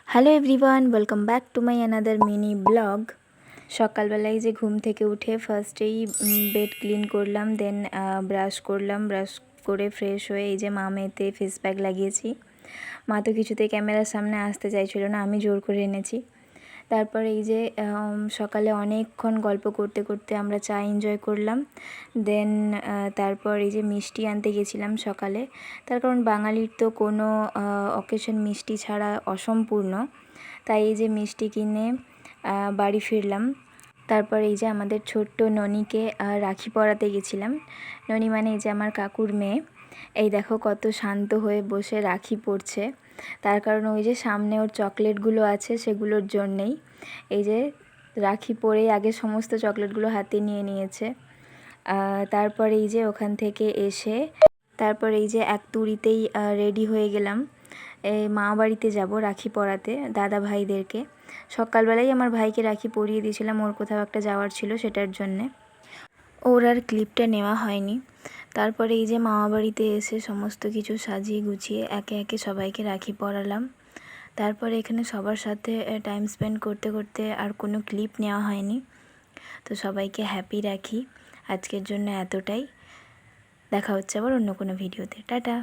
Hello everyone, welcome back to my another mini blog. সকালবেলায় যে ঘুম থেকে উঠে ফার্স্টেই বেড ক্লিন করলাম, দেন ব্রাশ করলাম। ব্রাশ করে ফ্রেশ হয়ে এই যে মেতে ফেস প্যাক লাগিয়েছি। মা তো কিছুতেই ক্যামেরার সামনে আসতে চাইছিল না, আমি জোর করে এনেছি। তারপরে এই যে সকালে অনেকক্ষণ গল্প করতে করতে আমরা চা এনজয় করলাম। দেন তারপর এই যে মিষ্টি আনতে গেছিলাম সকালে, তার কারণ বাঙালির তো কোনো অকেশন মিষ্টি ছাড়া অসম্পূর্ণ। তাই এই যে মিষ্টি কিনে বাড়ি ফিরলাম। তারপর এই যে আমাদের ছোট্ট ননিকে রাখি পরাতে গেছিলাম। ননি মানে এই যে আমার কাকুর মেয়ে। এই দেখো কত শান্ত হয়ে বসে রাখি পরছে, তার কারণ ওই যে সামনে ওর চকলেটগুলো আছে, সেগুলোর জন্যেই। এই যে রাখি পরেই আগে সমস্ত চকলেটগুলো হাতে নিয়ে নিয়েছে। তারপর এই যে ওখান থেকে এসে তারপর এই যে এক তুড়িতেই রেডি হয়ে গেলাম। এই মা বাড়িতে যাব রাখি পরাতে দাদা ভাইদেরকে। সকালবেলাই আমার ভাইকে রাখি পরিয়ে দিয়েছিলাম, ওর কোথাও একটা যাওয়ার ছিল সেটার জন্যে। ওর আর ক্লিপটা নেওয়া হয়নি। তারপরে এই যে মামা বাড়িতে এসে সমস্ত কিছু সাজিয়ে গুছিয়ে একে একে সবাইকে রাখি পরালাম। তারপরে এখানে সবার সাথে টাইম স্পেন্ড করতে করতে আর কোনো ক্লিপ নেওয়া হয়নি। তো সবাইকে হ্যাপি রাখি। আজকের জন্য এতটাই। দেখা হচ্ছে আবার অন্য কোনো ভিডিওতে। টাটা।